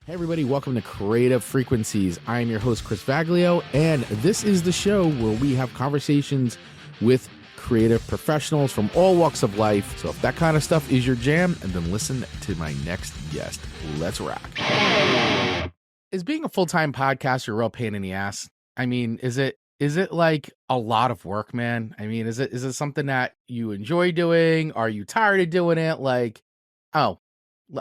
Hey everybody, welcome to Creative Frequencies. I am your host, Chris Vaglio, and this is the show where we have conversations with creative professionals from all walks of life. So if that kind of stuff is your jam, and then listen to my next guest. Let's rock. Is being a full-time podcaster a real pain in the ass? I mean, is it like a lot of work, man? I mean, is it something that you enjoy doing? Are you tired of doing it?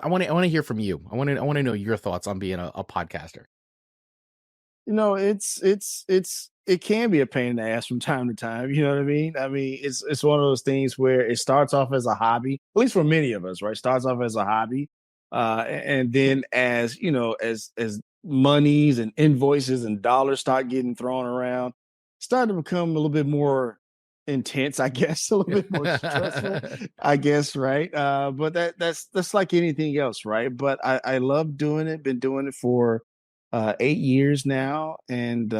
I want to hear from you. I want to know your thoughts on being a podcaster. It can be a pain in the ass from time to time. You know what I mean? I mean, it's one of those things where it starts off as a hobby, at least for many of us, right? Starts off as a hobby. And then as you know, as monies and invoices and dollars start getting thrown around, start to become a little bit more intense, I guess, a little bit more stressful, I guess, right? But that's like anything else, right? But I love doing it, been doing it for 8 years now. And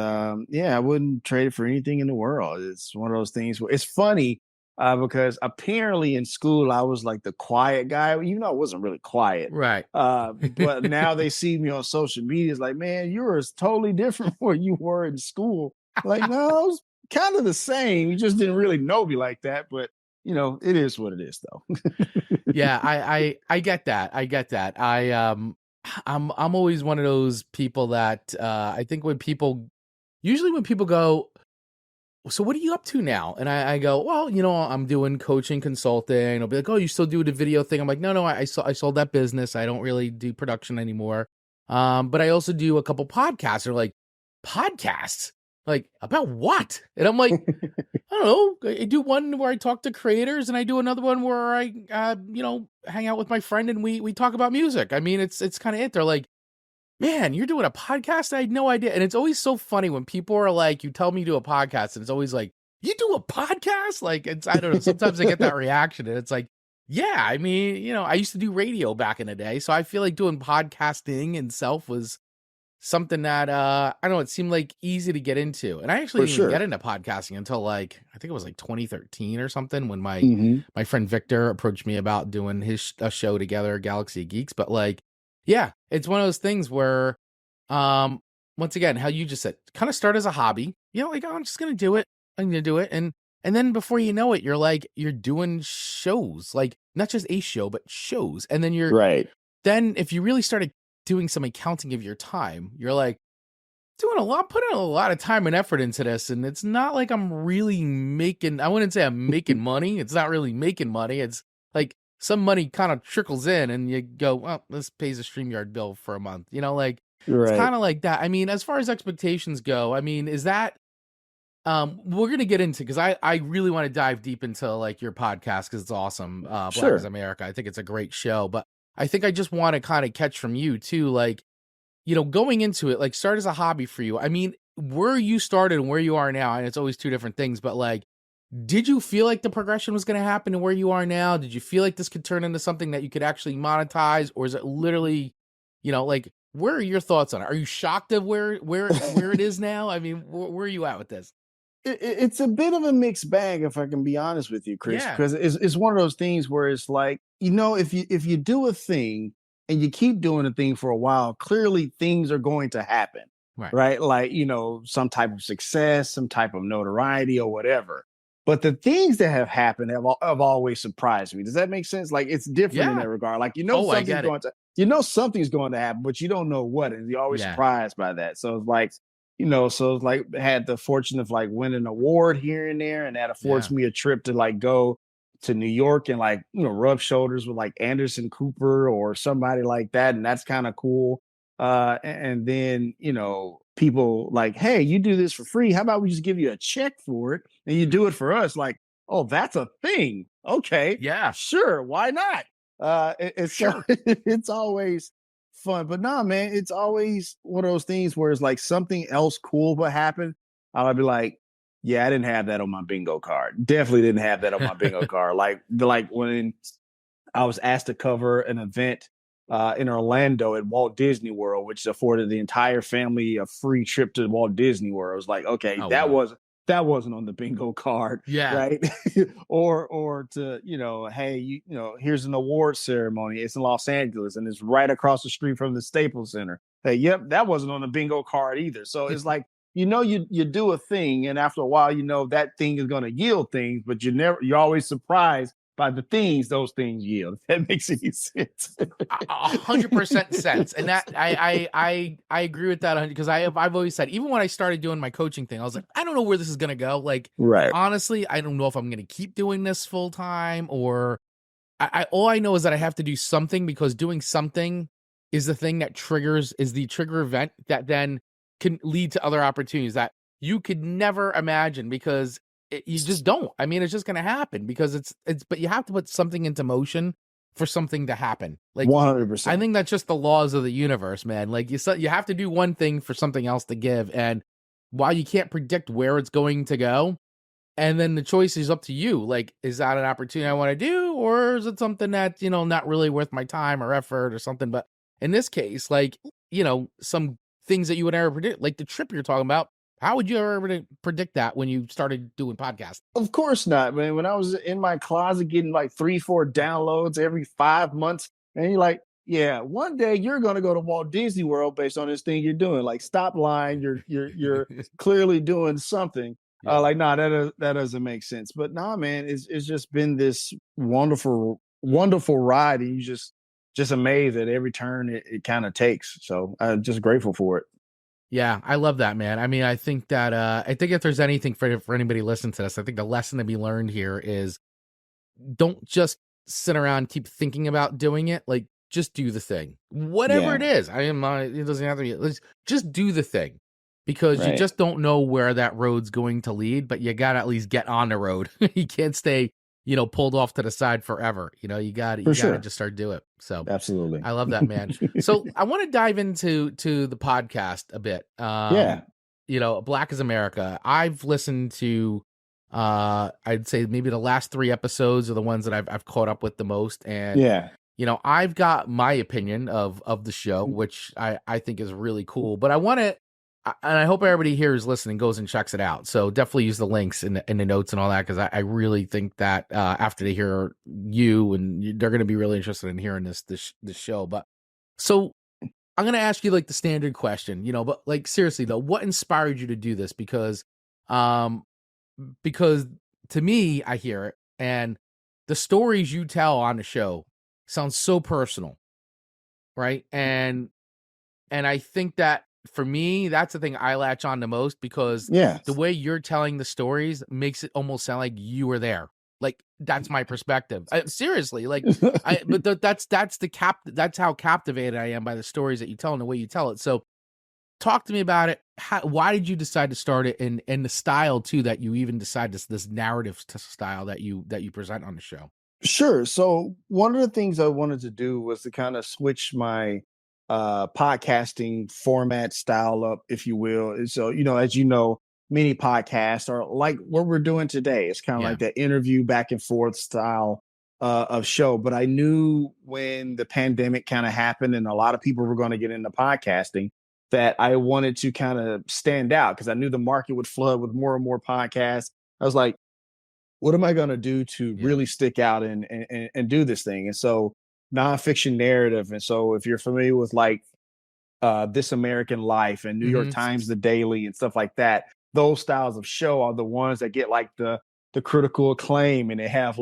yeah, I wouldn't trade it for anything in the world. It's one of those things where it's funny because apparently in school I was like the quiet guy, even though I wasn't really quiet. Right. But now they see me on social media. It's like, man, you were totally different from where you were in school. Like, no, I was kind of the same. You just didn't really know me like that. But it is what it is, though. Yeah, I get that. I get that. I'm always one of those people that I think when people go, so what are you up to now? And I go, well, I'm doing coaching, consulting. I'll be like, oh, you still do the video thing? I'm like, no, I sold that business. I don't really do production anymore. But I also do a couple podcasts. They're like, podcasts? Like, about what? And I'm like, I don't know. I do one where I talk to creators, and I do another one where I, hang out with my friend and we talk about music. I mean, it's kind of it. They're like, man, you're doing a podcast? I had no idea. And it's always so funny when people are like, you tell me to do a podcast, and it's always like, you do a podcast? Like, I don't know. Sometimes I get that reaction, and it's like, yeah, I mean, I used to do radio back in the day. So I feel like doing podcasting itself was something that I don't know, it seemed like easy to get into. And I actually For didn't even sure. get into podcasting until like I think it was like 2013 or something, when my Hmm. my friend Victor approached me about doing a show together, Galaxy of Geeks. But like, yeah, it's one of those things where once again, how you just said, kind of start as a hobby. Like, oh, I'm just gonna do it. I'm gonna do it. And then before you know it, you're doing shows, like not just a show, but shows. And then Right. then if you really started doing some accounting of your time, you're like putting a lot of time and effort into this. And it's not like I'm really I wouldn't say I'm making money. It's not really making money. It's like some money kind of trickles in and you go, well, this pays a StreamYard bill for a month. Like it's Right. kind of like that. I mean, as far as expectations go, I mean, is that, we're going to get into, cause I really want to dive deep into like your podcast, cause it's awesome. Black is Sure. America. I think it's a great show, but I think I just want to kind of catch from you too, like, going into it, like start as a hobby for you. I mean, where you started and where you are now, and it's always two different things, but like, did you feel like the progression was going to happen to where you are now? Did you feel like this could turn into something that you could actually monetize? Or is it literally, like, where are your thoughts on it? Are you shocked of where it is now? I mean, where are you at with this? It's a bit of a mixed bag, if I can be honest with you, Chris, Yeah. because it's one of those things where it's like, if you do a thing and you keep doing a thing for a while, clearly things are going to happen, Right. right? Like, some type of success, some type of notoriety or whatever. But the things that have happened have always surprised me. Does that make sense? Like, it's different in Yeah. that regard. Like, Oh, I get it. something's going to happen, but you don't know what, and you're always Yeah. surprised by that. So it's like, so it's like had the fortune of like winning an award here and there, and that affords Yeah. me a trip to like go to New York and like rub shoulders with like Anderson Cooper or somebody like that, and that's kind of cool. And then people like, hey, you do this for free. How about we just give you a check for it and you do it for us? Like, oh, that's a thing. Okay, Yeah. sure, why not? It's Sure. it's always fun. But nah, man, it's always one of those things where it's like something else cool will happen. I'll be like, yeah, I didn't have that on my bingo card. Definitely didn't have that on my bingo card. Like when I was asked to cover an event in Orlando at Walt Disney World, which afforded the entire family a free trip to Walt Disney World. I was like, okay, Oh, wow. that wasn't on the bingo card, Yeah. right? Or to, hey, here's an award ceremony. It's in Los Angeles and it's right across the street from the Staples Center. Hey, yep, that wasn't on the bingo card either. So it's like, you do a thing, and after a while, that thing is going to yield things, but you're always surprised by the things those things yield. If that makes any sense. 100% sense. And that I agree with that because I've always said, even when I started doing my coaching thing, I was like, I don't know where this is gonna go. Like, Right. honestly, I don't know if I'm gonna keep doing this full time, or I all I know is that I have to do something, because doing something is the thing that is the trigger event that then can lead to other opportunities that you could never imagine, because you just don't. I mean, it's just going to happen because but you have to put something into motion for something to happen. Like, I 100%. think that's just the laws of the universe, man. Like, you have to do one thing for something else to give. And while you can't predict where it's going to go, and then the choice is up to you. Like, is that an opportunity I want to do, or is it something that, not really worth my time or effort or something? But in this case, like, some things that you would never predict, like the trip you're talking about, how would you ever predict that when you started doing podcasts? Of course not, man. When I was in my closet getting like 3, 4 downloads every 5 months, and you're like, yeah, one day you're gonna go to Walt Disney World based on this thing you're doing. Like, stop lying. You're clearly doing something. Yeah. Like, nah, that doesn't make sense. But nah, man, it's just been this wonderful, wonderful ride, and you just amazed at every turn it kind of takes. So I'm just grateful for it. Yeah, I love that, man. I mean, I think that I think if there's anything for anybody listening to this, I think the lesson to be learned here is, don't just sit around and keep thinking about doing it. Like, just do the thing, whatever it Yeah. is. It doesn't have to be. Just do the thing, because you Right. just don't know where that road's going to lead. But you gotta at least get on the road. You can't stay, pulled off to the side forever. For You gotta sure. just start do it. So Absolutely. I love that, man. So I want to dive into the podcast a bit. Yeah. Black is America. I've listened to I'd say maybe the last 3 episodes are the ones that I've caught up with the most. And Yeah. I've got my opinion of the show, which I think is really cool. But and I hope everybody here who's listening goes and checks it out. So definitely use the links in the notes and all that, because I really think that after they hear they're going to be really interested in hearing this show. But so I'm going to ask you like the standard question, but like, seriously though, what inspired you to do this? Um, because to me, I hear it, and the stories you tell on the show sound so personal, right? And I think that for me, that's the thing I latch on the most, because the Yes. way you're telling the stories makes it almost sound like you were there. Like, that's my perspective. Seriously, like, but that's how captivated I am by the stories that you tell and the way you tell it. So talk to me about it. Why did you decide to start it, and the style too, that you even decide this narrative style that you present on the show? Sure. So one of the things I wanted to do was to kind of switch my podcasting format style up, if you will. And so, as you know, many podcasts are like what we're doing today. It's kind of Yeah. like that interview back and forth style of show. But I knew when the pandemic kind of happened and a lot of people were going to get into podcasting, that I wanted to kind of stand out, because I knew the market would flood with more and more podcasts. I was like, what am I going to do to Yeah. really stick out and do this thing? And so, nonfiction narrative. And so, if you're familiar with like This American Life and New York Hmm. Times The Daily and stuff like that, those styles of show are the ones that get like the critical acclaim, and they have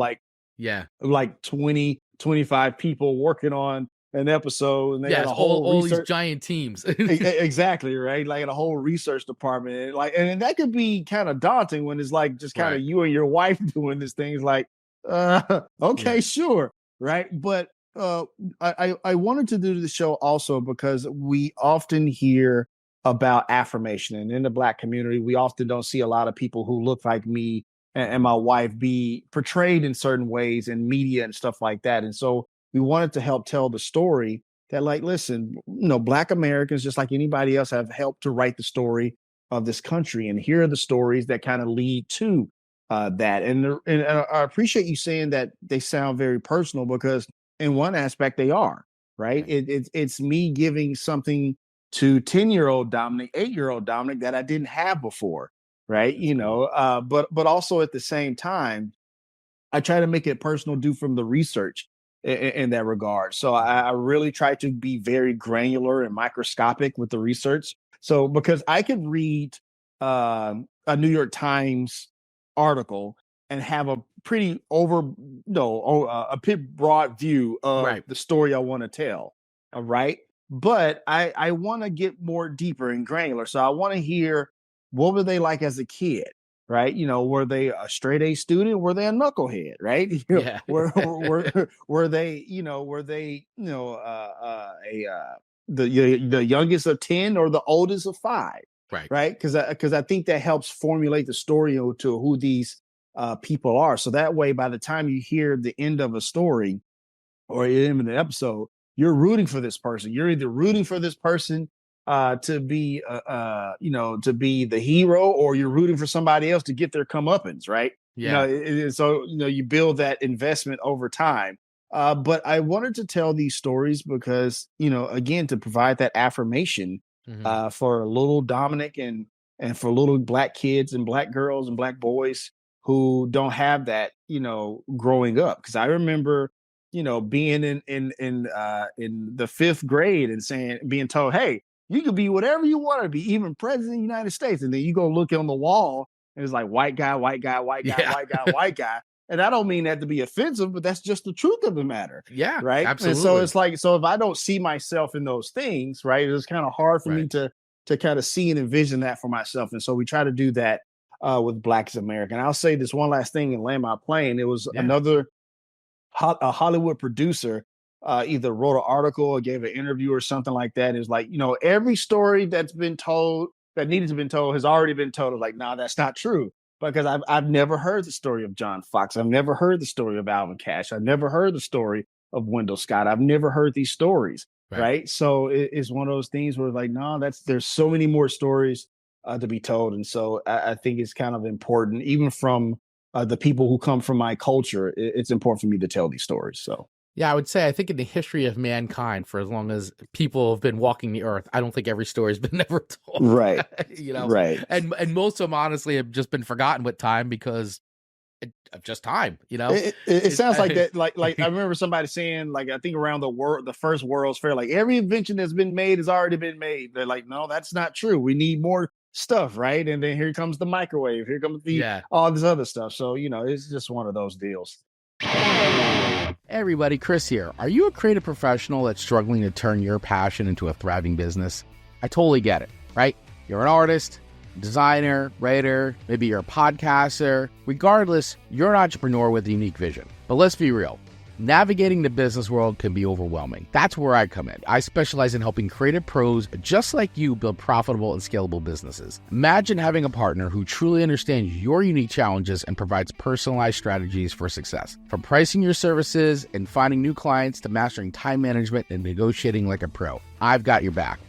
Yeah. like 20, 25 people working on an episode, and they got Yes. a whole All these research. giant teams. Exactly, right? Like in a whole research department, and that could be kind of daunting when it's like just kind Right. of you and your wife doing this thing. It's like, Yeah. okay, sure, right? But I wanted to do the show also because we often hear about affirmation, and in the Black community, we often don't see a lot of people who look like me and my wife be portrayed in certain ways in media and stuff like that. And so we wanted to help tell the story that, like, listen, Black Americans, just like anybody else, have helped to write the story of this country, and here are the stories that kind of lead to that. And I appreciate you saying that they sound very personal, because in one aspect they are, right. Right. It's me giving something to 10-year-old Dominic, 8-year-old Dominic, that I didn't have before, right? That's cool. But also at the same time, I try to make it personal due from the research in that regard. So Mhm. I really try to be very granular and microscopic with the research. So because I could read a New York Times article and have a pretty a pretty broad view of Right. the story I want to tell. All right. But I want to get more deeper and granular. So I want to hear, what were they like as a kid? Right? Were they a straight A student? Were they a knucklehead? Right? Yeah. Were they, a the youngest of 10 or the oldest of 5? Right. Right? Because I think that helps formulate the story to who these people are. So that way, by the time you hear the end of a story or in the episode, you're rooting for this person. You're either rooting for this person to be, to be the hero, or you're rooting for somebody else to get their comeuppance, right? Yeah. So you build that investment over time. But I wanted to tell these stories because, again, to provide that affirmation Hmm. for little Dominic and for little black kids and black girls and black boys who don't have that, growing up. Because I remember, being in the 5th grade and being told, "Hey, you could be whatever you want to be, even president of the United States." And then you go look on the wall, and it's like white guy, white guy, white guy, Yeah. white guy, white guy. And I don't mean that to be offensive, but that's just the truth of the matter, Yeah. right? And so Absolutely. it's like, so if I don't see myself in those things, right, it's kind of hard for Right. me to kind of see and envision that for myself. And so we try to do that with Black as American. I'll say this one last thing and land my plane. It was Yeah. another a Hollywood producer either wrote an article or gave an interview or something like that. It's like, every story that's been told that needed to be told has already been told. It's like, no, that's not true. Because I've never heard the story of John Fox. I've never heard the story of Alvin Cash. I've never heard the story of Wendell Scott. I've never heard these stories. Right. Right. So it's one of those things where, like, no, there's so many more stories to be told. And so I think it's kind of important, even from the people who come from my culture. It's important for me to tell these stories. So Yeah, I would say I think in the history of mankind, for as long as people have been walking the earth, I don't think every story's been never told. right, you know, right. and most of them honestly have just been forgotten with time because of just time. It It, sounds like that. Like I remember somebody saying, like, I think around the first World's Fair, like every invention that's been made has already been made. They're like, no, that's not true. We need more stuff, right? And then here comes the microwave. Here comes the yeah. all this other stuff. So it's just one of those deals. Hey everybody, Chris here. Are you a creative professional that's struggling to turn your passion into a thriving business? I totally get it, right? You're an artist, designer, writer, maybe you're a podcaster. Regardless, you're an entrepreneur with a unique vision. But let's be real. Navigating the business world can be overwhelming. That's where I come in. I specialize in helping creative pros just like you build profitable and scalable businesses. Imagine having a partner who truly understands your unique challenges and provides personalized strategies for success. From pricing your services and finding new clients to mastering time management and negotiating like a pro, I've got your back.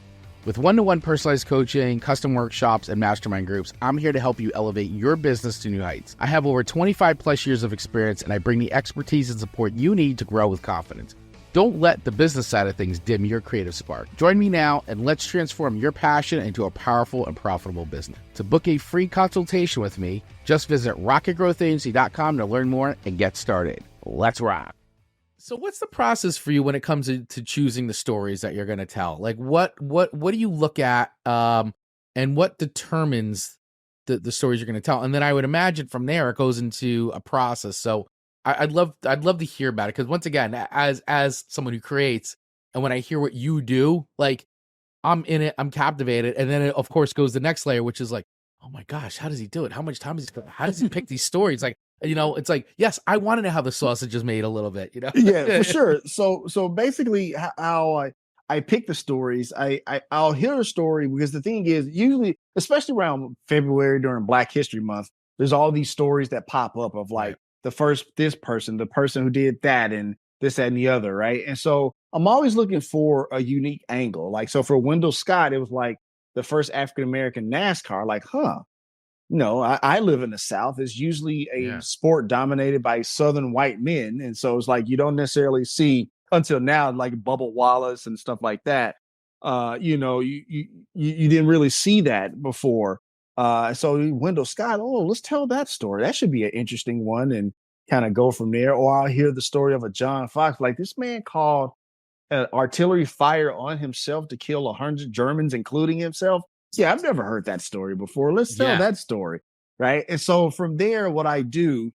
With one-to-one personalized coaching, custom workshops, and mastermind groups, I'm here to help you elevate your business to new heights. I have over 25 plus years of experience, and I bring the expertise and support you need to grow with confidence. Don't let the business side of things dim your creative spark. Join me now, and let's transform your passion into a powerful and profitable business. To book a free consultation with me, just visit rocketgrowthagency.com to learn more and get started. Let's rock. So what's the process for you when it comes to choosing the stories that you're going to tell? Like what do you look at and what determines the stories you're going to tell? And then I would imagine from there it goes into a process. So I'd love to hear about it, because once again, as someone who creates, and when I hear what you do, like I'm in it, I'm captivated, and then it of course goes the next layer, which is like, oh my gosh, how does he do it? How much time is he? How does he pick these stories? Like, it's like, yes, I want to know how the sausage is made a little bit. Yeah, for sure. So basically, how I pick the stories, I'll hear a story, because the thing is, usually, especially around February during Black History Month, there's all these stories that pop up of, Right. like, the person who did that, and this, that, and the other, right? And so I'm always looking for a unique angle. Like, so for Wendell Scott, it was like the first African American NASCAR. Like, no, I live in the South. It's usually a Yeah. sport dominated by Southern white men. And so it's like you don't necessarily see, until now, like Bubba Wallace and stuff like that. You didn't really see that before. So Wendell Scott, oh, let's tell that story. That should be an interesting one, and kind of go from there. Or I'll hear the story of a John Fox, like this man called artillery fire on himself to kill 100 Germans, including himself. Yeah, I've never heard that story before. Let's tell Yeah. that story, right? And so from there, what I do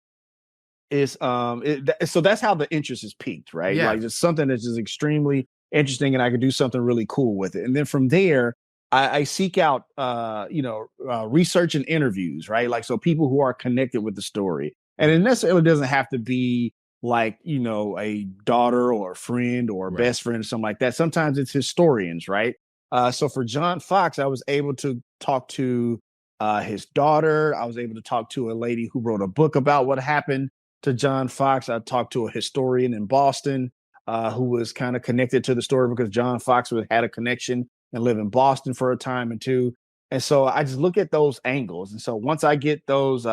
is so that's how the interest is peaked, right? Yeah. Like it's something that's just extremely interesting, and I could do something really cool with it. And then from there, I seek out research and interviews, right? Like, so people who are connected with the story, and it necessarily doesn't have to be like, a daughter or a friend or a Right. best friend or something like that. Sometimes it's historians, right? So for John Fox, I was able to talk to his daughter. I was able to talk to a lady who wrote a book about what happened to John Fox. I talked to a historian in Boston who was kind of connected to the story, because John Fox had a connection and lived in Boston for a time and two. And so I just look at those angles. And so once I get those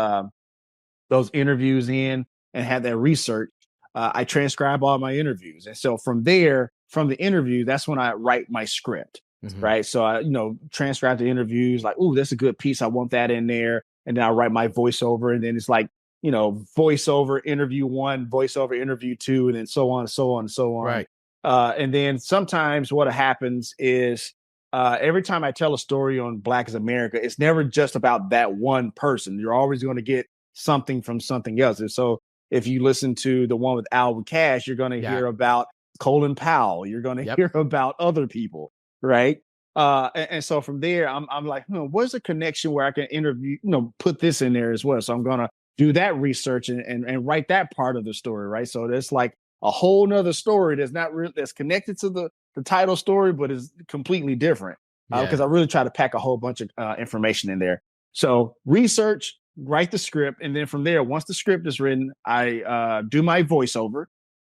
interviews in and have that research, I transcribe all my interviews. And so from there, from the interview, that's when I write my script, Hmm. right? So I, transcribe the interviews, like, oh, that's a good piece. I want that in there. And then I write my voiceover. And then it's like, voiceover interview one, voiceover interview two, and then so on and so on and so on. Right. And then sometimes what happens is every time I tell a story on Black is America, it's never just about that one person. You're always going to get something from something else. And so if you listen to the one with Alvin Cash, you're going to Yeah. hear about Colin Powell. You're going to Yep. hear about other people, right? And so from there, I'm like, where's the connection where I can interview, put this in there as well. So I'm going to do that research and write that part of the story, right? So there's like a whole nother story that's not really that's connected to the title story, but is completely different, Yeah. because I really try to pack a whole bunch of information in there. So research, write the script, and then from there, once the script is written, I do my voiceover,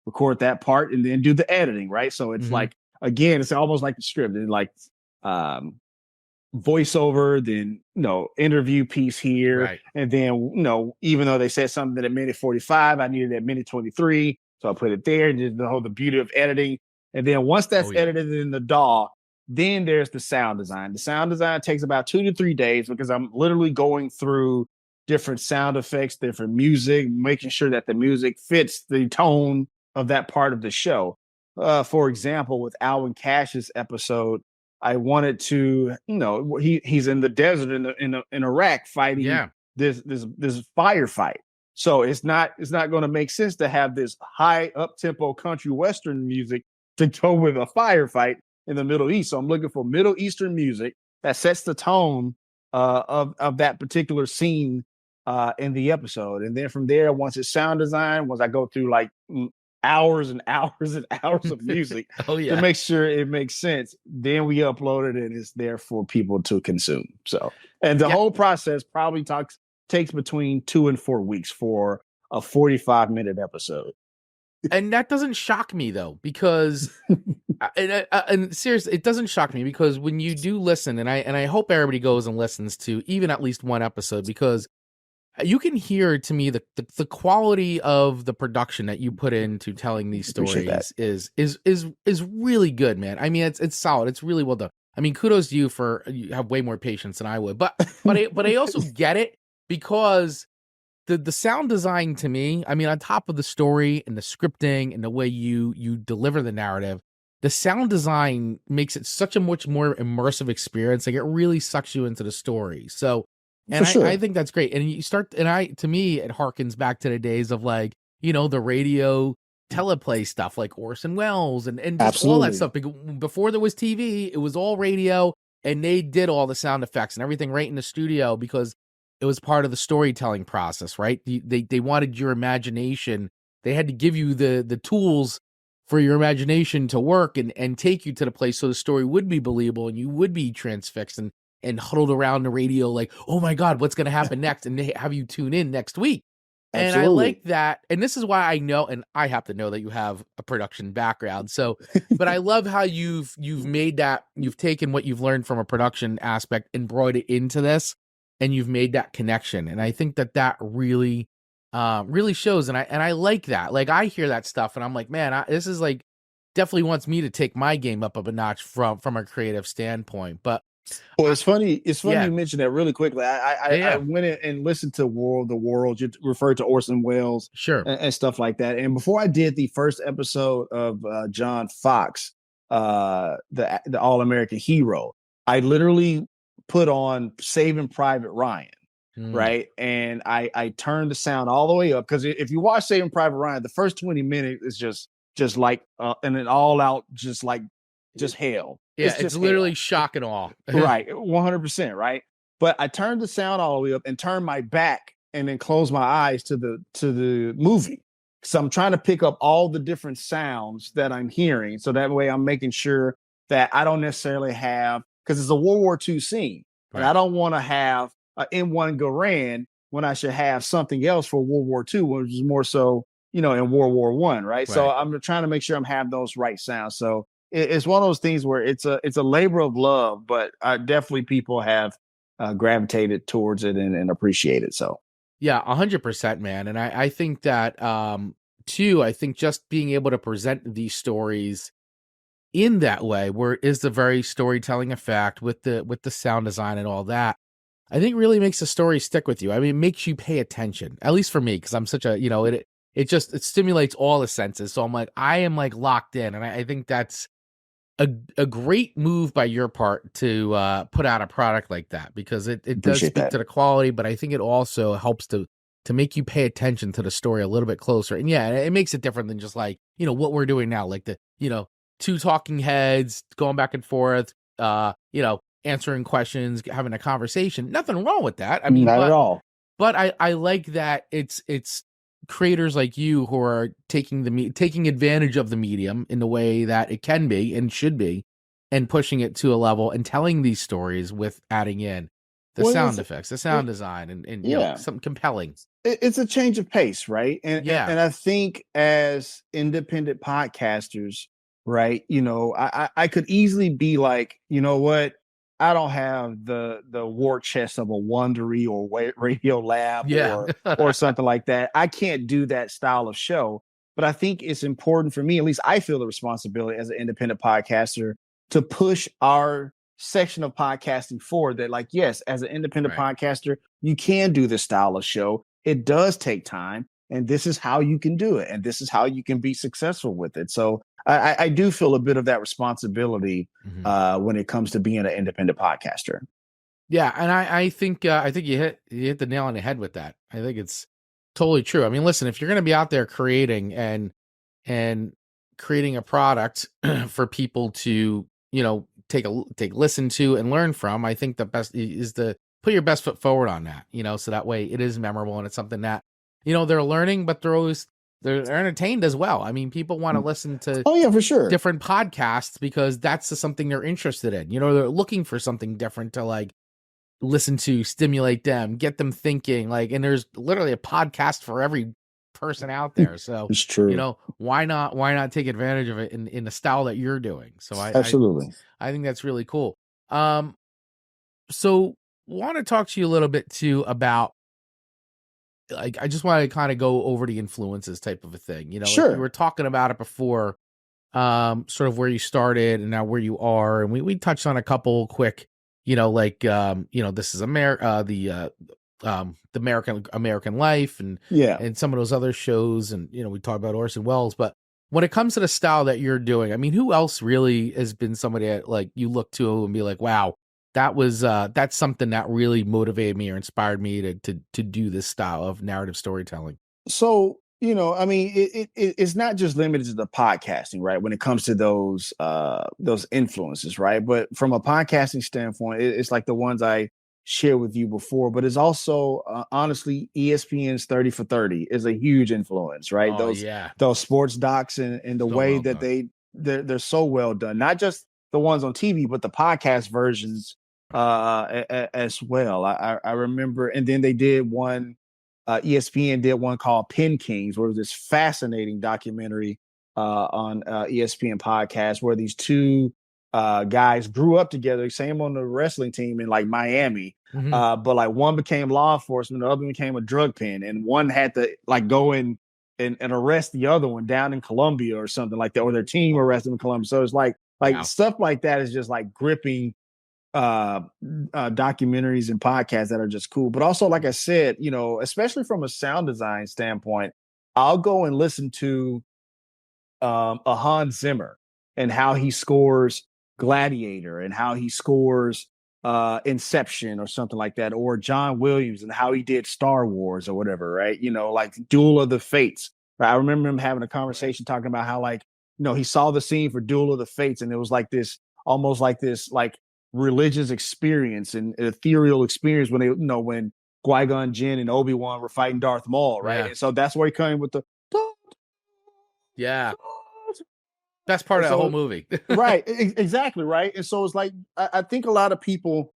record that part, and then do the editing. Right, so it's Hmm. like, again, it's almost like the script, and like um, voiceover, then interview piece here, Right. and then even though they said something at minute 45, I needed at minute 23, so I put it there. And just the beauty of editing, and then once Oh that's yeah. edited in the DAW, then there's the sound design. The sound design takes about 2 to 3 days, because I'm literally going through different sound effects, different music, making sure that the music fits the tone of that part of the show. For example, with Alvin Cash's episode, I wanted to, he's in the desert in Iraq fighting Yeah. this firefight. So it's not going to make sense to have this high up tempo country western music to go with a firefight in the Middle East. So I'm looking for Middle Eastern music that sets the tone of that particular scene in the episode. And then from there, once it's sound design, once I go through like hours and hours and hours of music Oh to yeah. make sure it makes sense, then we upload it and it's there for people to consume. So, and the Yeah. whole process probably takes between 2 and 4 weeks for a 45-minute episode. And that doesn't shock me though, because and seriously, it doesn't shock me, because when you do listen, and I hope everybody goes and listens to even at least one episode, because you can hear, to me, the quality of the production that you put into telling these Appreciate that. stories is really good, man. I mean, it's solid. It's really well done. I mean, kudos to you, for you have way more patience than I would, but I also get it, because the sound design, to me, I mean, on top of the story and the scripting and the way you deliver the narrative, the sound design makes it such a much more immersive experience. Like, it really sucks you into the story. So, For and I sure. think that's great. And you start, to me, it harkens back to the days of, like, the radio teleplay stuff, like Orson Welles and just all that Absolutely. stuff. Before there was TV, it was all radio, and they did all the sound effects and everything right in the studio, because it was part of the storytelling process, right? They wanted your imagination. They had to give you the tools for your imagination to work and take you to the place, so the story would be believable and you would be transfixed and huddled around the radio like, oh my God, what's going to happen next? And they have you tune in next week. And I Absolutely. like that. And this is why I know, and I have to know that you have a production background. So, but I love how you've made that, you've taken what you've learned from a production aspect and brought it into this, and you've made that connection. And I think that really, really shows. And I like that. Like, I hear that stuff and I'm like, man, this is like, definitely wants me to take my game up a notch from a creative standpoint. But Well, I, it's funny. It's funny yeah, you mentioned that really quickly. I yeah, went in and listened to War of the World. You referred to Orson Welles sure. and stuff like that. And before I did the first episode of John Fox, the All American Hero, I literally put on Saving Private Ryan, Mm, right? And I turned the sound all the way up because if you watch Saving Private Ryan, the first 20 minutes is just like and an all out just hell. yeah, It's it's just literally hell. shock and awe. Right, 100%, right? But I turned the sound all the way up and turned my back and then closed my eyes to the movie. So I'm trying to pick up all the different sounds that I'm hearing. So that way I'm making sure that I don't necessarily have because it's a World War II scene. And I Right, don't want to have an M1 Garand when I should have something else for World War II, which is more so, in World War One, right? So right. I'm trying to make sure I'm having those right sounds. So it's one of those things where it's a labor of love, but definitely people have gravitated towards it and appreciate it. So Yeah, 100%, man. And I think that too, I think just being able to present these stories in that way, where it is the very storytelling effect with the sound design and all that, I think really makes the story stick with you. I mean, it makes you pay attention, at least for me, because I'm such a, it stimulates all the senses. So I'm like, I am like locked in. And I think that's a great move by your part to put out a product like that, because it does appreciate speak that. to the quality, but I think it also helps to make you pay attention to the story a little bit closer. And yeah, it makes it different than just like, what we're doing now, like two talking heads going back and forth, answering questions, having a conversation. Nothing wrong with that. I mean, Not at but all. but I like that it's creators like you who are taking advantage of the medium in the way that it can be and should be, and pushing it to a level and telling these stories with adding in the Well, sound effects, the sound it, design, and yeah, something compelling. it's a change of pace, right? Yeah, And I think as independent podcasters, right, I could easily be like, you know what, I don't have the war chest of a Wondery or Radio Lab yeah, or something like that. I can't do that style of show. But I think it's important for me, at least I feel the responsibility as an independent podcaster to push our section of podcasting forward that, like, yes, as an independent right. podcaster, you can do this style of show. It does take time, and this is how you can do it, and this is how you can be successful with it. So I do feel a bit of that responsibility Mhm. when it comes to being an independent podcaster. Yeah, and I think you hit the nail on the head with that. I think it's totally true. I mean, listen, if you're going to be out there creating and creating a product for people to, take listen to and learn from, I think the best is to put your best foot forward on that, so that way it is memorable and it's something that, they're learning, but they're entertained as well. I mean, people want to listen to Oh yeah, for sure. different podcasts because that's something they're interested in. They're looking for something different to like listen to, stimulate them, get them thinking, like, and there's literally a podcast for every person out there. So, It's true. why not take advantage of it in the style that you're doing? So Absolutely. I think that's really cool. Um, so want to talk to you a little bit too about, like, I just want to kind of go over the influences type of a thing. Like you Sure. were talking about it before, sort of where you started and now where you are, and we touched on a couple quick, like, This is America, the American Life, Yeah. and some of those other shows, and we talked about Orson Welles. But when it comes to the style that you're doing, I mean, who else really has been somebody that like you look to and be like, wow, that's something that really motivated me or inspired me to do this style of narrative storytelling. So, I mean, it's not just limited to the podcasting, right? When it comes to those influences, right? But from a podcasting standpoint, it's like the ones I shared with you before, but it's also honestly ESPN's 30 for 30 is a huge influence, right? Oh Those yeah, those sports docs and the so way well that done. they're so well done. Not just the ones on TV, but the podcast versions as well. I remember, and then they did one ESPN did one called Pin Kings, where it was this fascinating documentary on ESPN podcast where these two guys grew up together, same on the wrestling team in like Miami. Hmm. But like one became law enforcement, the other became a drug pen, and one had to like go in and arrest the other one down in Colombia or something like that, or their team arrested in Colombia. So it's like Wow. stuff like that is just like gripping uh, documentaries and podcasts that are just cool. But also, like I said, especially from a sound design standpoint, I'll go and listen to a Hans Zimmer and how he scores Gladiator and how he scores Inception or something like that, or John Williams and how he did Star Wars or whatever, right? Like Duel of the Fates. Right? I remember him having a conversation talking about how, like, he saw the scene for Duel of the Fates, and it was like this, almost like this, like religious experience and ethereal experience when when Qui-Gon Jinn and Obi-Wan were fighting Darth Maul, right? Yeah. And so that's where he came with the Yeah. Best part and of the whole so movie. right, exactly, right. And so it's like I think a lot of people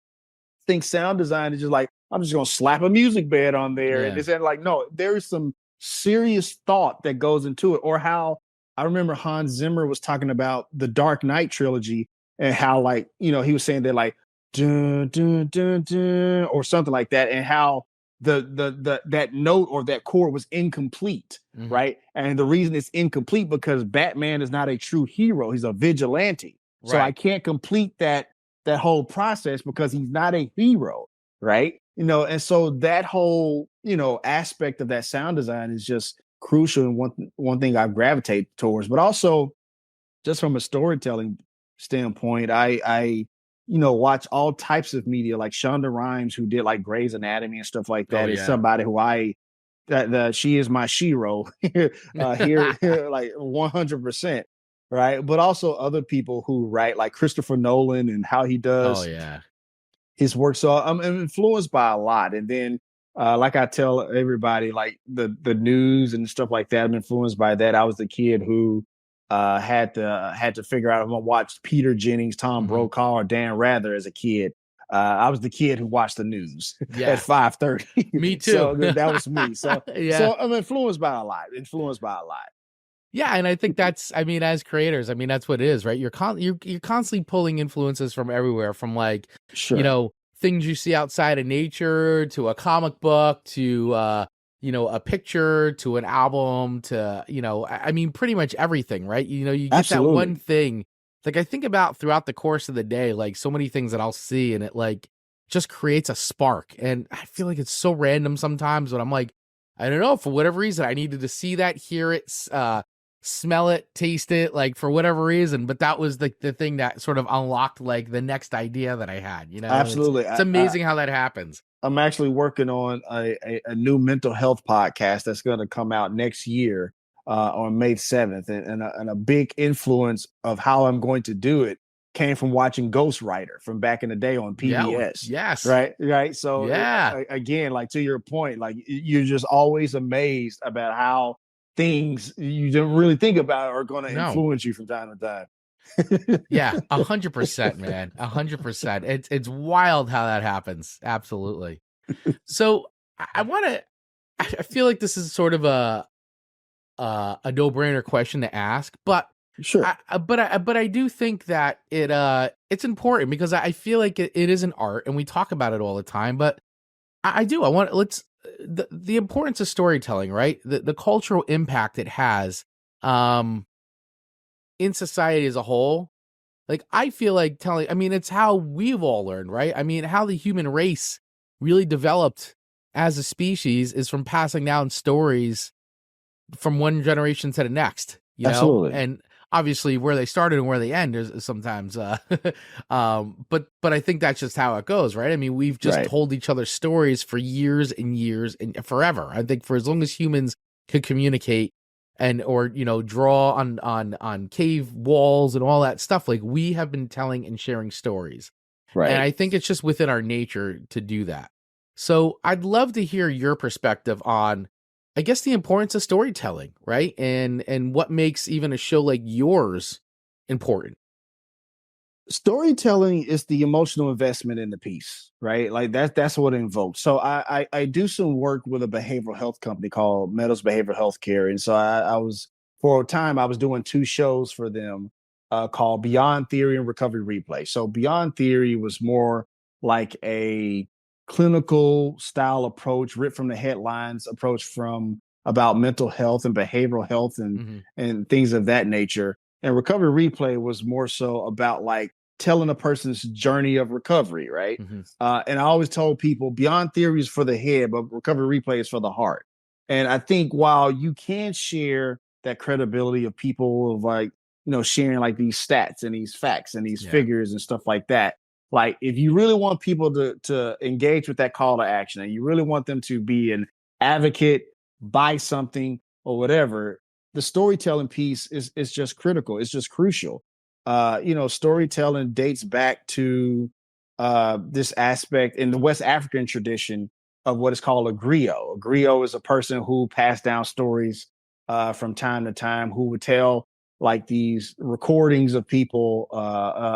think sound design is just like, I'm just gonna slap a music bed on there and Yeah. this and like, no, there is some serious thought that goes into it. Or how I remember Hans Zimmer was talking about the Dark Knight trilogy and how, like, he was saying that, like, dun, dun, dun, dun, or something like that, and how the that note or that chord was incomplete, Mhm. right? And the reason it's incomplete because Batman is not a true hero; he's a vigilante. So I Right. can't complete that whole process because he's not a hero, right? And so that whole aspect of that sound design is just crucial, and one thing I gravitate towards. But also, just from a storytelling standpoint, I watch all types of media. Like Shonda Rhimes, who did like Grey's Anatomy and stuff like Oh that, is yeah. somebody who that she is my shiro here, like 100%, right? But also other people who write, like Christopher Nolan and how he Oh does yeah. his work. So I'm influenced by a lot. And then like I tell everybody, like the news and stuff like that, I'm influenced by that. I was the kid who had to figure out if I watched Peter Jennings, Tom Mhm. Brokaw, or Dan Rather as a kid. I was the kid who watched the news at Yeah. 5:30. Me too. So that was me. So Yeah. so I'm influenced by a lot. Influenced by a lot. Yeah, and I think that's, I mean, as creators, I mean, that's what it is, right? You're constantly pulling influences from everywhere, from like, Sure. things you see outside of nature to a comic book to a picture to an album to, I mean, pretty much everything, right? You get that one Absolutely. thing. Like I think about throughout the course of the day, like so many things that I'll see and it like just creates a spark. And I feel like it's so random sometimes, but I'm like, I don't know, for whatever reason, I needed to see that, hear it, smell it, taste it, like for whatever reason. But that was the thing that sort of unlocked like the next idea that I had. It's Absolutely. it's amazing how that happens. I'm actually working on a new mental health podcast that's going to come out next year on May 7th. And a big influence of how I'm going to do it came from watching Ghost Rider from back in the day on Yeah. PBS. Yes. Right. Right. So Yeah. again, like to your point, like you're just always amazed about how things you don't really think about are going to No. influence you from time to time. Yeah. 100%, man. 100%. It's wild how that happens. Absolutely. So I want to. I feel like this is sort of a no brainer question to ask, but Sure. I do think that it's important because I feel like it is an art and we talk about it all the time. But I do. I want let's the importance of storytelling, right? The cultural impact it has um in society as a whole. Like I feel like telling, I mean, it's how we've all learned, right? I mean, how the human race really developed as a species is from passing down stories from one generation to the next, Absolutely. and obviously where they started and where they end is sometimes but I think that's just how it goes, right? I mean, we've just Right. told each other stories for years and years and forever. I think for as long as humans could communicate and or draw on cave walls and all that stuff, like we have been telling and sharing stories, and Right. I think it's just within our nature to do that. So I'd love to hear your perspective on, I guess, the importance of storytelling, right? And what makes even a show like yours important. Storytelling is the emotional investment in the piece, right? Like that's what it invokes. So I do some work with a behavioral health company called Meadows Behavioral Health Care, and so I was, for a time I was doing two shows for them called Beyond Theory and Recovery Replay. So Beyond Theory was more like a clinical style approach, ripped from the headlines approach from about mental health and behavioral health and Hmm. and things of that nature. And Recovery Replay was more so about like telling a person's journey of recovery, right? Mhm. And I always told people beyond theory is for the head, but recovery replay is for the heart. And I think while you can share that credibility of people of like, sharing like these stats and these facts and these Yeah. figures and stuff like that, like if you really want people to engage with that call to action and you really want them to be an advocate, buy something or whatever, the storytelling piece is just critical. It's just crucial. Storytelling dates back to this aspect in the West African tradition of what is called a griot. A griot is a person who passed down stories from time to time, who would tell like these recordings of people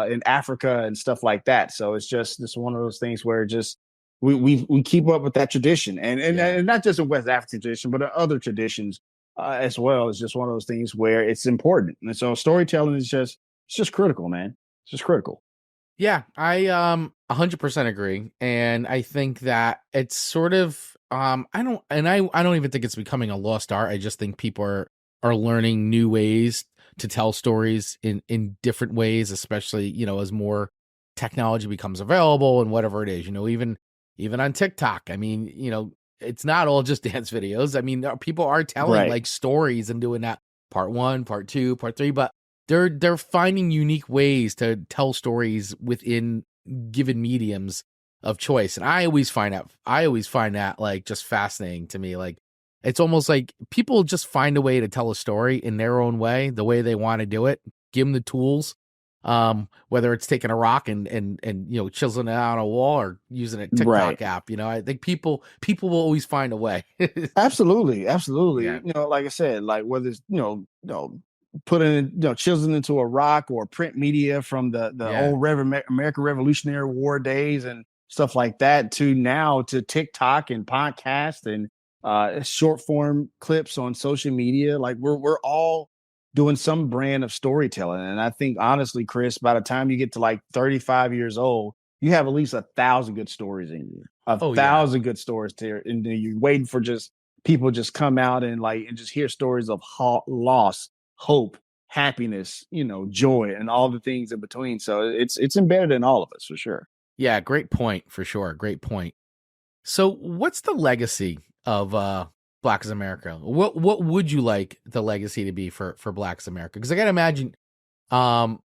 in Africa and stuff like that. So it's one of those things where just we keep up with that tradition, Yeah. and not just a West African tradition, but other traditions as well. It's just one of those things where it's important, and so storytelling is just it's just critical, man. It's just critical. Yeah, I 100% agree, and I think that it's sort of I don't even think it's becoming a lost art. I just think people are learning new ways to tell stories in different ways, especially, as more technology becomes available and whatever it is, even on TikTok. I mean, it's not all just dance videos. I mean, people are telling Right. like stories and doing that part 1, part 2, part 3, but they're finding unique ways to tell stories within given mediums of choice. And I always find that like just fascinating to me. Like it's almost like people just find a way to tell a story in their own way, the way they want to do it. Give them the tools. Whether it's taking a rock and chiseling it on a wall or using a Right. TikTok app, I think people will always find a way. Absolutely, Yeah. absolutely. Like I said, like whether it's putting chiseling into a rock or print media from the Yeah. old American Revolutionary War days and stuff like that to now to TikTok and podcast and short form clips on social media. Like we're all doing some brand of storytelling, and I think honestly, Chris, by the time you get to like 35 years old, you have at least 1,000 good stories in you. A Oh yeah. thousand good stories there, and then you're waiting for just people just come out and just hear stories of loss, hope, happiness, joy, and all the things in between. So it's embedded in all of us for sure. Yeah, great point for sure. Great point. So, what's the legacy of Black is America? What would you like the legacy to be for Black is America? Because I gotta imagine,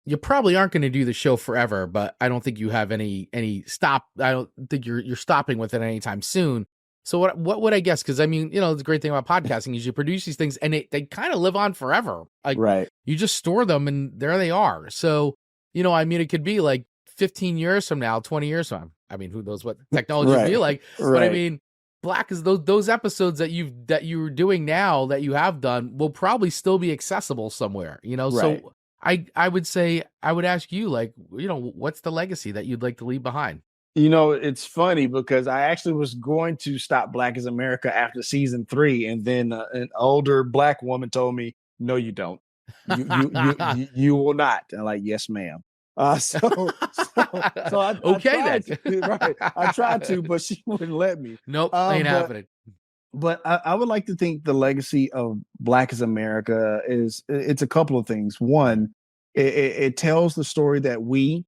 you probably aren't going to do the show forever, but I don't think you have any stop. I don't think you're stopping with it anytime soon. So what would I guess? Because I mean, the great thing about podcasting is you produce these things and they kind of live on forever. Like Right, you just store them and there they are. So I mean, it could be like 15 years from now, 20 years from. I mean, who knows what technology will be right, like? But I right, mean, Black is those episodes that you're doing now that you have done will probably still be accessible somewhere. right. So I would say I would ask you like, what's the legacy that you'd like to leave behind? It's funny because I actually was going to stop Black as America after season 3, and then an older Black woman told me, "No, you don't. You will not." And I'm like, "Yes, ma'am." I Okay tried then. to, right? I tried to, but she wouldn't let me. Nope, Um, ain't but happening. I would like to think the legacy of Black as America is it's a couple of things. One, it tells the story that we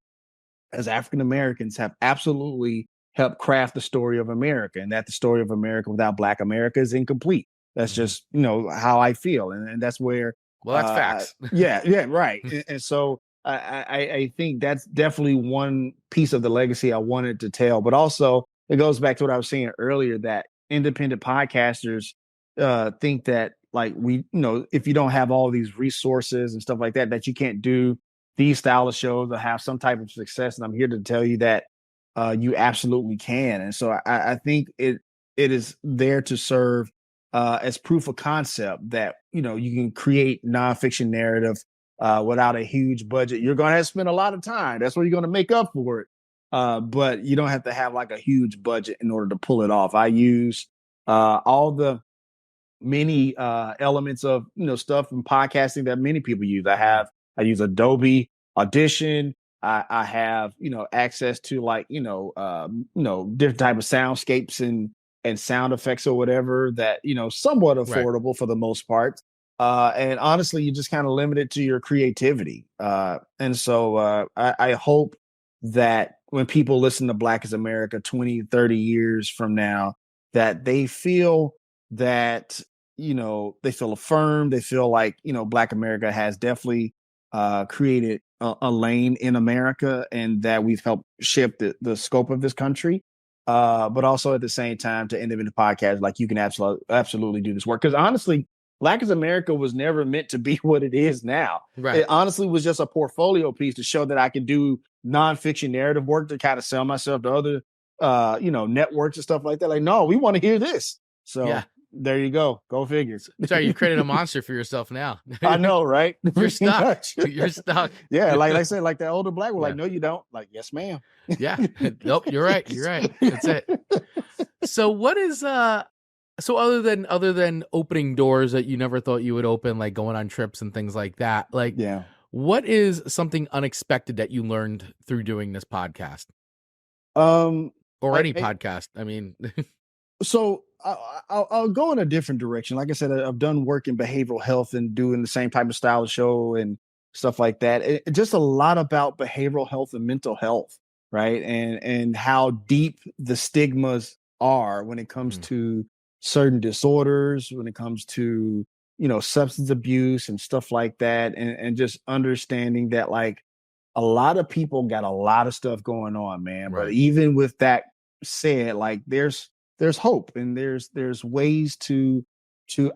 as African Americans have absolutely helped craft the story of America, and that the story of America without Black America is incomplete. That's Mhm. just how I feel, and that's where, Well, that's facts. yeah, yeah, right. And so I think that's definitely one piece of the legacy I wanted to tell, but also it goes back to what I was saying earlier that independent podcasters think that like if you don't have all these resources and stuff like that, that you can't do these style of shows or have some type of success. And I'm here to tell you that you absolutely can. And so I think it is there to serve as proof of concept that you can create nonfiction narrative without a huge budget. You're going to have to spend a lot of time. That's what you're going to make up for it. But you don't have to have like a huge budget in order to pull it off. I use all the many elements of stuff in podcasting that many people use. Mhm. I use Adobe Audition. I have access to like different type of soundscapes and sound effects or whatever that somewhat Right. affordable for the most part. And honestly, you just kind of limited to your creativity. And so I hope that when people listen to Black is America 20, 30 years from now, that they feel that, they feel affirmed. They feel like, Black America has definitely created a lane in America and that we've helped shift the scope of this country. But also at the same time to independent podcasts, like you can absolutely do this work. Because honestly, Black is America was never meant to be what it is now. Right. It honestly was just a portfolio piece to show that I can do nonfiction narrative work to kind of sell myself to other, networks and stuff like that. Like, no, we want to hear this. Yeah. So there you go. Go figure. Sorry, you created a monster for yourself now. I know, right? You're stuck. You're stuck. Yeah, like I said, like that older Black one, Yeah. like, no, you don't. Like, yes, ma'am. Yeah. Nope, you're right. You're right. That's it. So what is so other than opening doors that you never thought you would open, like going on trips and things like that, like Yeah. what is something unexpected that you learned through doing this podcast Um, or I, any I, podcast? I mean, so I'll go in a different direction. Like I said, I've done work in behavioral health and doing the same type of style of show and stuff like that. Just a lot about behavioral health and mental health, right? And how deep the stigmas are when it comes to certain disorders, when it comes to substance abuse and stuff like that, and just understanding that like a lot of people got a lot of stuff going on, man. But right. even with that said, like there's hope and there's ways to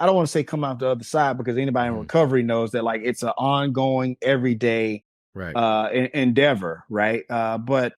I don't want to say come out the other side because anybody in recovery knows that like it's an ongoing everyday Right. endeavor, right? But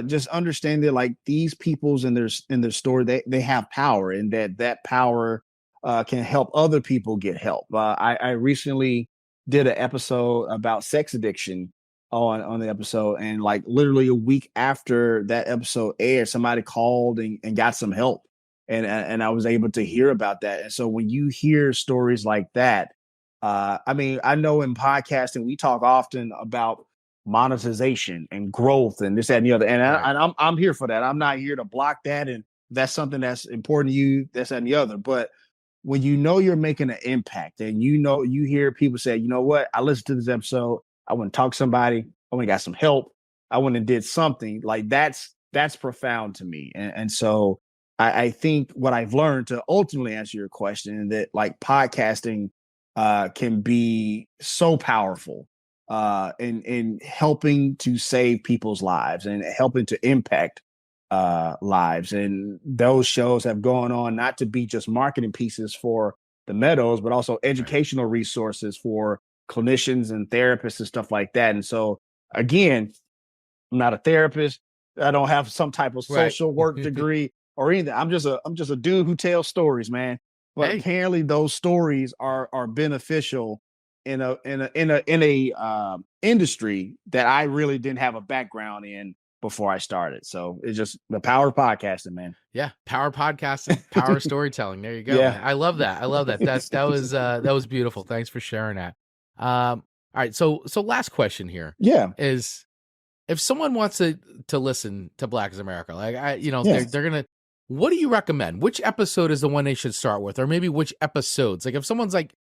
just understand that like these people's in their story, they have power and that power can help other people get help. I recently did an episode about sex addiction on the episode, and like literally a week after that episode aired, somebody called and got some help, and I was able to hear about that. And so when you hear stories like that, I mean, I know in podcasting we talk often about monetization and growth and this, that, and the other, and, Right. I'm here for that. I'm not here to block that, and that's something that's important to you, this, that, and the other. But when you're making an impact and you hear people say, you know what, I listened to this episode, I went and talked to somebody, I went and got some help, I went and did something, like that's profound to me. And so I think what I've learned, to ultimately answer your question, that like podcasting can be so powerful in helping to save people's lives and helping to impact lives. And those shows have gone on not to be just marketing pieces for the Meadows, but also educational resources for clinicians and therapists and stuff like that. And so again, I'm not a therapist. I don't have some type of social work degree or anything. I'm just a dude who tells stories, man. But apparently those stories are beneficial in a industry that I really didn't have a background in before I started. So it's just the power of podcasting, man. Yeah, power podcasting, power storytelling. There you go. Yeah. Man. I love that. I love that. That was beautiful. Thanks for sharing that. All right. So last question here. Yeah. Is if someone wants to listen to Black is America, like they're gonna, what do you recommend? Which episode is the one they should start with? Or maybe which episodes? Like if someone's like,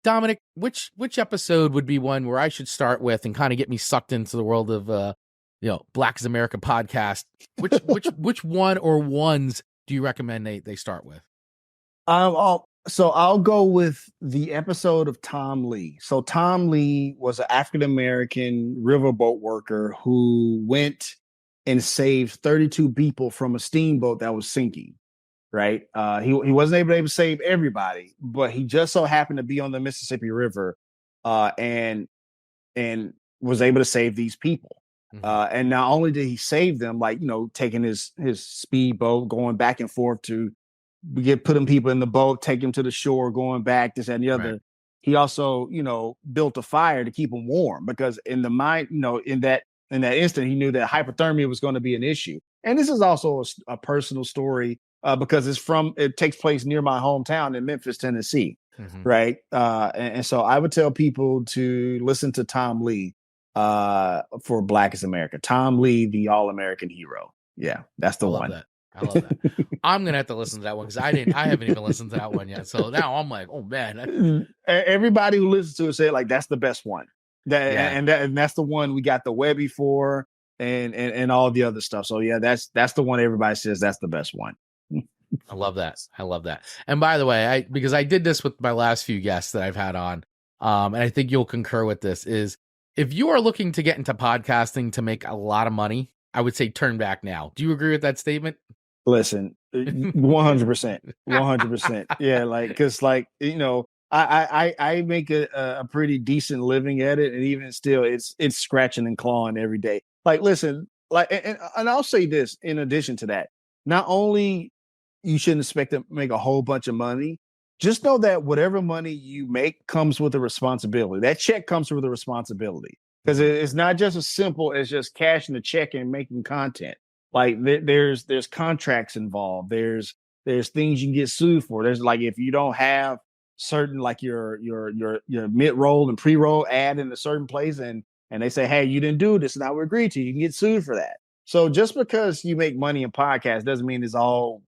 Dominic, which episode would be one where I should start with and kind of get me sucked into the world of Black is America podcast? Which one or ones do you recommend they start with? So I'll go with the episode of Tom Lee. So Tom Lee was an African American riverboat worker who went and saved 32 people from a steamboat that was sinking. Right? He wasn't able to save everybody, but he just so happened to be on the Mississippi River, and was able to save these people. And not only did he save them, like taking his speedboat, going back and forth to putting people in the boat, take them to the shore, going back, this, that, and the other. Right. He also, built a fire to keep them warm, because in the mind, in that instant, he knew that hypothermia was going to be an issue. And this is also a personal story because it takes place near my hometown in Memphis, Tennessee. Right. And so I would tell people to listen to Tom Lee for Black is America. Tom Lee, the All-American Hero. Yeah, that's the one. That. I love that. I'm gonna have to listen to that one because I haven't even listened to that one yet. So now I'm like, oh man, Everybody who listens to it say like that's the best one. yeah, And that's the one we got the Webby for, and all the other stuff. So yeah, that's the one everybody says that's the best one. I love that. I love that. And by the way, because I did this with my last few guests that I've had on, and I think you'll concur with this, is if you are looking to get into podcasting to make a lot of money, I would say turn back now. Do you agree with that statement? Listen, 100%, 100%. Yeah, like because like I make a pretty decent living at it, and even still, it's scratching and clawing every day. Like, listen, like, and I'll say this in addition to that, not only you shouldn't expect to make a whole bunch of money. Just know that whatever money you make comes with a responsibility. That check comes with a responsibility because it's not just as simple as just cashing a check and making content. Like there's contracts involved. There's things you can get sued for. There's like if you don't have certain like your mid roll and pre roll ad in a certain place and they say, hey, you didn't do this, now we agree to, you can get sued for that. So just because you make money in podcasts doesn't mean it's all,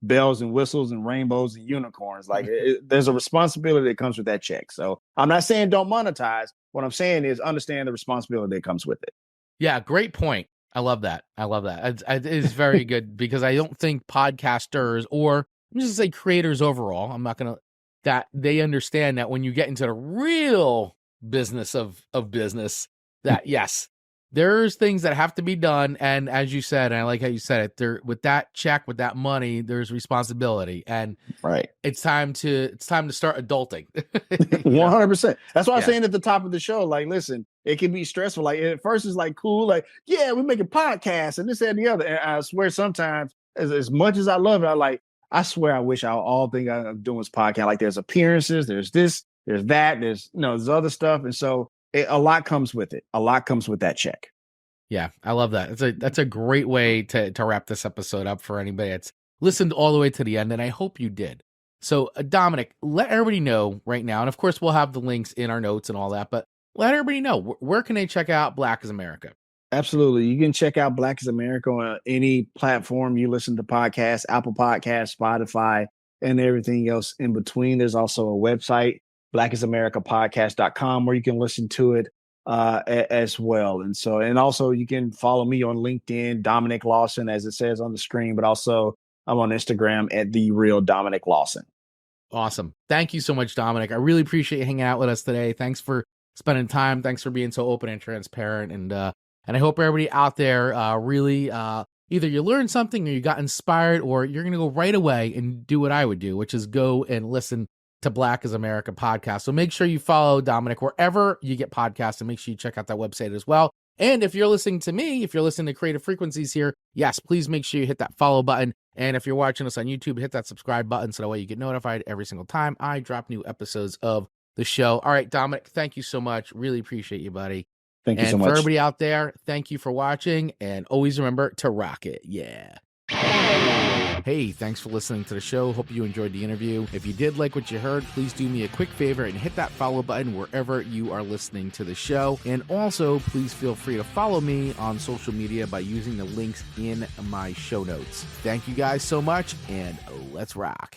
bells and whistles and rainbows and unicorns. Like there's a responsibility that comes with that check. So I'm not saying don't monetize. What I'm saying is understand the responsibility that comes with it. Yeah, great point. I love that. I love that. It is very good because I don't think podcasters or I'm just gonna say creators overall, I'm not going to, that they understand that when you get into the real business of business, that yes, there's things that have to be done. And as you said, and I like how you said it, there with that check, with that money, there's responsibility. And Right. it's time to start adulting. 100%. That's why I'm saying at the top of the show, like, listen, it can be stressful. Like at first it's like cool, like, yeah, we're making podcasts and this and the other. And I swear sometimes as much as I love it, I swear I wish all thing I'm doing is podcast. Like there's appearances, there's this, there's that, there's other stuff. And so a lot comes with it. A lot comes with that check. Yeah, I love that. That's a great way to wrap this episode up for anybody that's listened all the way to the end, and I hope you did. So, Dominic, let everybody know right now, and of course, we'll have the links in our notes and all that, but let everybody know, where can they check out Black is America? Absolutely. You can check out Black is America on any platform you listen to podcasts, Apple Podcasts, Spotify, and everything else in between. There's also a website, blackisamericapodcast.com, where you can listen to it as well. And also you can follow me on LinkedIn, Dominic Lawson, as it says on the screen, but also I'm on Instagram at The Real Dominic Lawson. Awesome. Thank you so much, Dominic. I really appreciate you hanging out with us today. Thanks for spending time. Thanks for being so open and transparent. And I hope everybody out there really either you learned something or you got inspired, or you're going to go right away and do what I would do, which is go and listen to Black is America podcast. So make sure you follow Dominic wherever you get podcasts, and make sure you check out that website as well. And if you're listening to me, if you're listening to Creative Frequencies here, yes, please make sure you hit that follow button. And if you're watching us on YouTube, hit that subscribe button so that way you get notified every single time I drop new episodes of the show. All right, Dominic, thank you so much. Really appreciate you, buddy. Thank you so much. And for everybody out there, thank you for watching, and always remember to rock it. Yeah. Hey, thanks for listening to the show. Hope you enjoyed the interview. If you did like what you heard, please do me a quick favor and hit that follow button wherever you are listening to the show. And also, please feel free to follow me on social media by using the links in my show notes. Thank you guys so much, and let's rock.